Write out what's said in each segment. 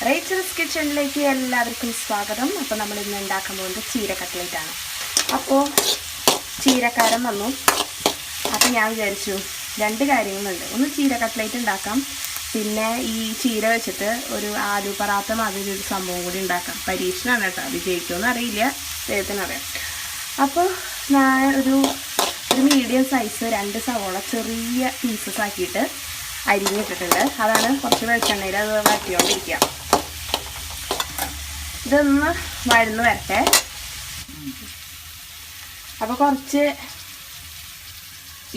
Rachel's കിച്ചണിലേക്ക് എല്ലാവർക്കും സ്വാഗതം. അപ്പോൾ നമ്മൾ ഇന്ന് ഉണ്ടാക്കാൻ പോകുന്നത് ചീര കട്ട്ലേറ്റാണ്. അപ്പോൾ ചീരക്കാരൻ വന്നു. അപ്പോൾ ഞാൻ വിചാരിച്ചു രണ്ട് കാര്യങ്ങളുണ്ട്. ഒന്ന് ചീര കട്ട്ലേറ്റ് ഉണ്ടാക്കാം, പിന്നെ ഈ ചീര വെച്ചിട്ട് ഒരു ആലു പറാത്ത മാതിരി ഒരു സംഭവം കൂടി ഉണ്ടാക്കാം. പരീക്ഷണമാണ് കേട്ടോ, അത് ജയിക്കുമെന്ന് അറിയില്ല, ദൈവത്തിനറിയാം. അപ്പോൾ ഞാൻ ഒരു മീഡിയം സൈസ് 2 സവോള ചെറിയ പീസസ് ആക്കിയിട്ട് അരിഞ്ഞിട്ടിട്ടുണ്ട്. അതാണ് കുറച്ച് വെളിച്ചെണ്ണയിൽ അത് വഴറ്റിക്കൊണ്ടിരിക്കുക. ഇതൊന്ന് വഴന്ന് വരട്ടെ. അപ്പോൾ കുറച്ച്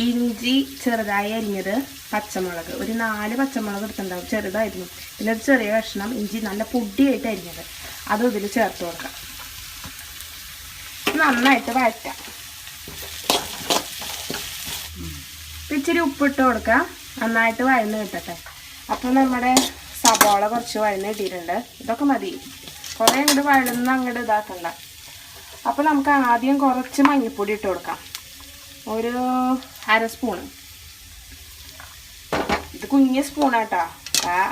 ഇഞ്ചി ചെറുതായി അരിഞ്ഞത്, പച്ചമുളക് ഒരു 4 പച്ചമുളക് എടുത്തിട്ടുണ്ടാവും, ചെറുതായിരുന്നു. പിന്നെ ഒരു ചെറിയ കഷ്ണം ഇഞ്ചി നല്ല പൊടിയായിട്ട് അരിഞ്ഞത്, അതും ഇതിൽ ചേർത്ത് കൊടുക്കാം. നന്നായിട്ട് വഴറ്റാം. ഇച്ചിരി ഉപ്പിട്ട് കൊടുക്കാം, നന്നായിട്ട് വഴന്ന് കിട്ടട്ടെ. അപ്പോൾ നമ്മുടെ സവാള കുറച്ച് വഴന്ന് കിട്ടിയിട്ടുണ്ട്. ഇതൊക്കെ മതി, കുറേ അങ്ങോട്ട് വഴന്ന് അങ്ങോട്ട് ഇതാക്കണ്ട. അപ്പോൾ നമുക്ക് ആദ്യം കുറച്ച് മഞ്ഞൾപ്പൊടി ഇട്ട് കൊടുക്കാം, ഒരു 1/2 സ്പൂണ്. ഇത് കുഞ്ഞ് സ്പൂണാട്ടോ,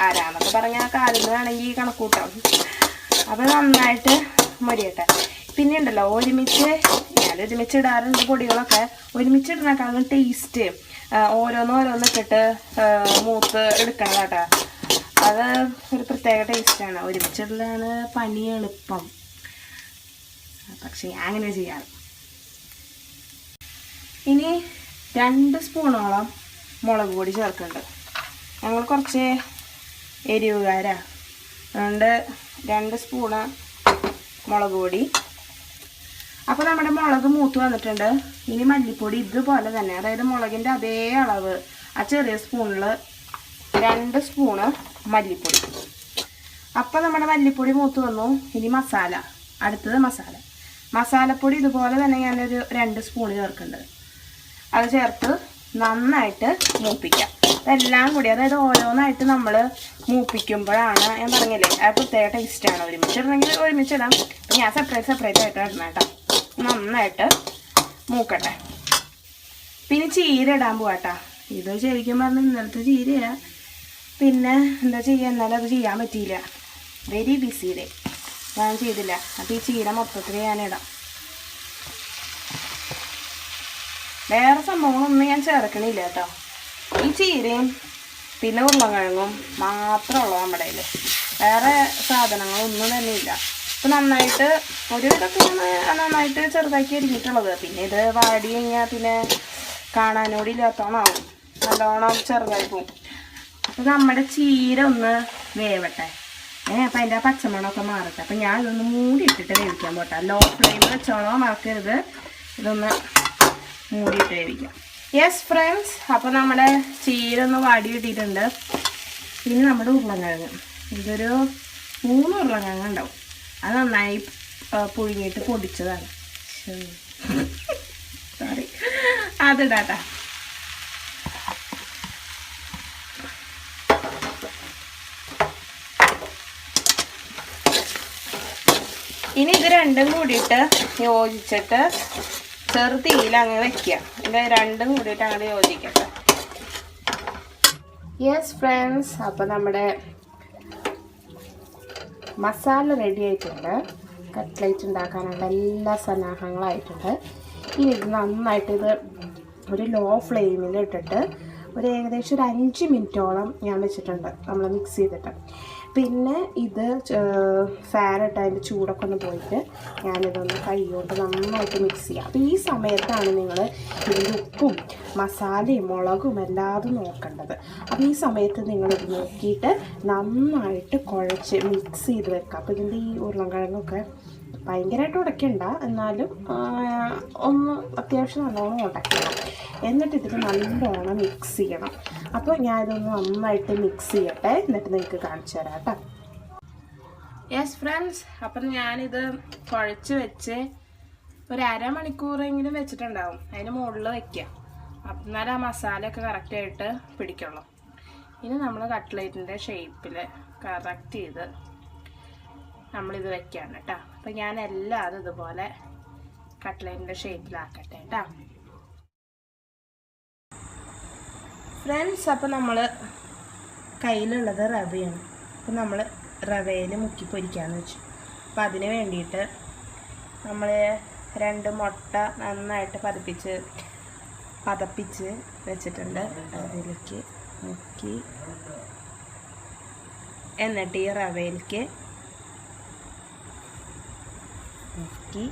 ആരാന്നൊക്കെ പറഞ്ഞാൽ കാലിന് വേണമെങ്കിൽ കണക്കൂട്ടാം. അപ്പോൾ നന്നായിട്ട് മൊരിയട്ടെ. പിന്നെ ഉണ്ടല്ലോ, ഞാൻ ഒരുമിച്ച് ഇടാറുണ്ട് പൊടികളൊക്കെ. ഒരുമിച്ചിടുന്നേക്കാളും ടേസ്റ്റ് ഓരോന്നിട്ടിട്ട് മൂത്ത് എടുക്കണതാട്ടോ. അത് ഒരു പ്രത്യേക ടേസ്റ്റാണ്. ഒരുമിച്ചിടലാണ് പണി എളുപ്പം, പക്ഷെ ഞാൻ അങ്ങനെ ചെയ്യാറ്. ഇനി 2 സ്പൂണോളം മുളക് പൊടി ചേർക്കുന്നുണ്ട്. ഞങ്ങൾ കുറച്ച് എരിവുകാരാണ്, അതുകൊണ്ട് 2 സ്പൂണ് മുളക് പൊടി. അപ്പോൾ നമ്മുടെ മുളക് മൂത്ത് വന്നിട്ടുണ്ട്. ഇനി മല്ലിപ്പൊടി ഇതുപോലെ തന്നെ, അതായത് മുളകിൻ്റെ അതേ അളവ്, ആ ചെറിയ സ്പൂണിൽ 2 സ്പൂണ് മല്ലിപ്പൊടി. അപ്പോൾ നമ്മുടെ മല്ലിപ്പൊടി മൂത്ത് വന്നു. ഇനി മസാല, അടുത്തത് മസാലപ്പൊടി ഇതുപോലെ തന്നെ ഞാനൊരു 2 സ്പൂണ് ചേർക്കുന്നുണ്ട്. അത് ചേർത്ത് നന്നായിട്ട് മൂപ്പിക്കാം. എല്ലാം കൂടി, അതായത് ഓരോന്നായിട്ട് നമ്മൾ മൂപ്പിക്കുമ്പോഴാണ്, ഞാൻ പറഞ്ഞില്ലേ, അത് പ്രത്യേക ടേസ്റ്റാണ്. ഒരുമിച്ചിടണമെങ്കിൽ ഒരുമിച്ചിടാം, ഞാൻ സെപ്പറേറ്റ് ആയിട്ട് ഇടണം കേട്ടോ. നന്നായിട്ട് മൂക്കട്ടെ. പിന്നെ ചീര ഇടാൻ പോവാട്ടാ. ഇത് ശരിക്കും പറഞ്ഞാൽ ഇന്നലത്തെ ചീരയാണ്, പിന്നെ എന്താ ചെയ്യുക, എന്നാലും അത് ചെയ്യാൻ പറ്റിയില്ല, വെരി ബിസി ഡേ, ഞാൻ ചെയ്തില്ല. അപ്പോൾ ഈ ചീര മൊത്തത്തിൽ ഞാനിടാം. വേറെ സംഭവങ്ങളൊന്നും ഞാൻ ചേർക്കണില്ല കേട്ടോ. ഈ ചീരയും പിന്നെ ഉരുളക്കിഴങ്ങും മാത്രമുള്ളൂ നമ്മുടെ കയ്യിൽ, വേറെ സാധനങ്ങളൊന്നും തന്നെ ഇല്ല. ഇപ്പം നന്നായിട്ട് ഇതൊക്കെ നന്നായിട്ട് ചെറുതാക്കി അരിഞ്ഞിട്ടുള്ളത്. പിന്നെ ഇത് വാടി കഴിഞ്ഞാൽ പിന്നെ കാണാനോടില്ലാത്തോണാവും, നല്ലോണം ചെറുതായി പോവും. അപ്പം നമ്മുടെ ചീര ഒന്ന് വേവട്ടെ. അപ്പം അതിൻ്റെ ആ പച്ചമണമൊക്കെ മാറട്ടെ. അപ്പം ഞാൻ ഇതൊന്ന് മൂടിയിട്ടിട്ട് വേവിക്കാൻ പോട്ടെ. ലോ ഫ്ലെയിം വെച്ചോളോ മറക്കരുത്, ഇതൊന്ന് മൂടിയിട്ട് വേവിക്കാം. യെസ് ഫ്രണ്ട്സ്, അപ്പോൾ നമ്മുടെ ചീര ഒന്ന് വാടി കിട്ടിയിട്ടുണ്ട്. പിന്നെ നമ്മുടെ ഉരുളക്കിഴങ്ങ്, ഇതൊരു 3 ഉരുളക്കിഴങ്ങ് ഉണ്ടാവും. അത് നന്നായി പുഴുങ്ങിയിട്ട് പൊടിച്ചതാണ്, സോറി, അതിടാട്ടാ. ഇനി ഇത് രണ്ടും കൂടിയിട്ട് യോജിച്ചിട്ട് ചെറുതീയിൽ അങ്ങ് വെക്കുക. ഇത് രണ്ടും കൂടിയിട്ട് അങ്ങോട്ട് യോജിക്കട്ടെ. യെസ് ഫ്രണ്ട്സ്, അപ്പോൾ നമ്മുടെ മസാല റെഡി ആയിട്ടുണ്ട്. കട്ട്ലേറ്റ് ഉണ്ടാക്കാനുള്ള എല്ലാ സന്നാഹങ്ങളായിട്ടുണ്ട്. ഇനി ഇത് നന്നായിട്ട് ഒരു ലോ ഫ്ലെയിമിൽ ഇട്ടിട്ട് ഒരു ഏകദേശം ഒരു 5 മിനിറ്റോളം ഞാൻ വെച്ചിട്ടുണ്ട് നമ്മൾ മിക്സ് ചെയ്തിട്ട്. പിന്നെ ഇത് ഫാനിട്ട് അതിൻ്റെ ചൂടൊക്കെ ഒന്ന് പോയിട്ട് ഞാനിതൊന്ന് കൈകൊണ്ട് നന്നായിട്ട് മിക്സ് ചെയ്യാം. അപ്പോൾ ഈ സമയത്താണ് നിങ്ങൾ ഇതിൻ്റെ ഉപ്പും മസാലയും മുളകും എല്ലാതും നോക്കേണ്ടത്. അപ്പോൾ ഈ സമയത്ത് നിങ്ങളിത് നോക്കിയിട്ട് നന്നായിട്ട് കുഴച്ച് മിക്സ് ചെയ്ത് വെക്കുക. അപ്പോൾ ഇതിൻ്റെ ഈ ഉരുളക്കിഴങ്ങൊക്കെ ഭയങ്കരമായിട്ട് ഉടയ്ക്കണ്ട, എന്നാലും ഒന്ന് അത്യാവശ്യം നല്ലോണം ഉടയ്ക്കണം. എന്നിട്ട് ഇതിൽ നല്ലോണം മിക്സ് ചെയ്യണം. അപ്പോൾ ഞാനിതൊന്ന് നന്നായിട്ട് മിക്സ് ചെയ്യട്ടെ, എന്നിട്ട് നിങ്ങൾക്ക് കാണിച്ചു തരാം കേട്ടോ. യെസ് ഫ്രണ്ട്സ്, അപ്പം ഞാനിത് കുഴച്ച് വെച്ച് ഒരു 1/2 മണിക്കൂറെങ്കിലും വെച്ചിട്ടുണ്ടാവും. അതിന് മുകളിൽ വയ്ക്കുക, അപ്പം എന്നാലും ആ മസാലയൊക്കെ കറക്റ്റായിട്ട് പിടിക്കുള്ളൂ. ഇനി നമ്മൾ കട്ട്ലേറ്റിൻ്റെ ഷേപ്പിൽ കറക്റ്റ് ചെയ്ത് നമ്മളിത് വെക്കുകയാണ് കേട്ടോ. അപ്പം ഞാൻ എല്ലാതും ഇതുപോലെ കട്ട്ലേറ്റിൻ്റെ ഷേപ്പിലാക്കട്ടെ കേട്ടോ. ഫ്രണ്ട്സ്, അപ്പോൾ നമ്മൾ കയ്യിലുള്ളത് റവയാണ്. അപ്പോൾ നമ്മൾ റവയിൽ മുക്കി പൊരിക്കാമെന്ന് വെച്ചു. അപ്പോൾ അതിന് വേണ്ടിയിട്ട് നമ്മൾ 2 മുട്ട നന്നായിട്ട് പതപ്പിച്ച് വെച്ചിട്ടുണ്ട്. അതിലേക്ക് മുക്കി എന്നിട്ട് ഈ റവയിലേക്ക് മുക്കി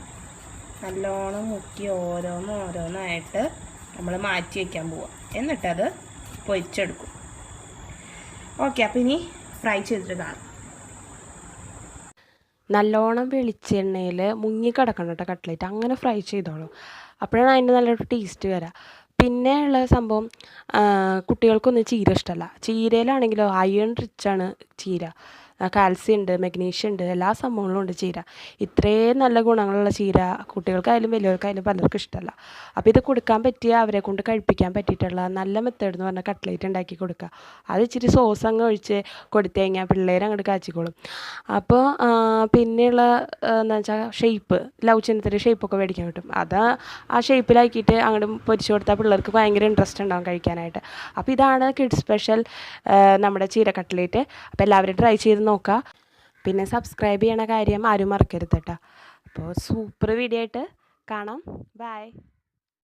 നല്ലോണം മുക്കി ഓരോന്നായിട്ട് നമ്മൾ മാറ്റി വയ്ക്കാൻ പോവാം. എന്നിട്ടത് പൊരിച്ചെടുക്കും. ഓക്കെ, അപ്പോൾ ഇനി ഫ്രൈ ചെയ്തിട്ട് കാണാം. നല്ലോണം വെളിച്ചെണ്ണയിൽ മുങ്ങി കിടക്കണം കേട്ടോ കട്ട്ലേറ്റ്. അങ്ങനെ ഫ്രൈ ചെയ്തോളൂ. അപ്പോഴാണ് അതിൻ്റെ നല്ലൊരു ടേസ്റ്റ് വരിക. പിന്നെ ഉള്ള സംഭവം, കുട്ടികൾക്കൊന്നും ചീര ഇഷ്ടമല്ല. ചീരയിലാണെങ്കിലോ അയൺ റിച്ചാണ് ചീര. കാൽസ്യം ഉണ്ട്, മഗ്നീഷ്യം ഉണ്ട്, എല്ലാ സംഭവങ്ങളും ഉണ്ട് ചീര. ഇത്രയും നല്ല ഗുണങ്ങളുള്ള ചീര കുട്ടികൾക്കായാലും വലിയവർക്കായാലും പലർക്കും ഇഷ്ടമല്ല. അപ്പോൾ ഇത് കൊടുക്കാൻ പറ്റിയ, അവരെ കൊണ്ട് കഴിപ്പിക്കാൻ പറ്റിയിട്ടുള്ള നല്ല മെത്തേഡ് എന്ന് പറഞ്ഞാൽ കട്ട്ലേറ്റ് ഉണ്ടാക്കി കൊടുക്കുക. അത് ഇച്ചിരി സോസ് അങ്ങ് ഒഴിച്ച് കൊടുത്തു കഴിഞ്ഞാൽ പിള്ളേർ അങ്ങോട്ട് കാച്ചിക്കോളും. അപ്പോൾ പിന്നെയുള്ള എന്താ വെച്ചാൽ ഷേപ്പ്, ലവ് ചിഹ്നത്തിൻ്റെ ഷേപ്പൊക്കെ മേടിക്കാൻ കിട്ടും. അത് ആ ഷേപ്പിലാക്കിയിട്ട് അങ്ങോട്ട് പൊരിച്ചു കൊടുത്താൽ പിള്ളേർക്ക് ഭയങ്കര ഇൻട്രസ്റ്റ് ഉണ്ടാവും കഴിക്കാനായിട്ട്. അപ്പോൾ ഇതാണ് കിഡ്സ് സ്പെഷ്യൽ നമ്മുടെ ചീര കട്ട്ലേറ്റ്. അപ്പോൾ എല്ലാവരും ട്രൈ ചെയ്ത് നോക്കുക. പിന്നെ സബ്സ്ക്രൈബ് ചെയ്യണ കാര്യം ആരും മറക്കരുത് കേട്ടോ. അപ്പോൾ സൂപ്പർ വീഡിയോ ആയിട്ട് കാണാം. ബൈ.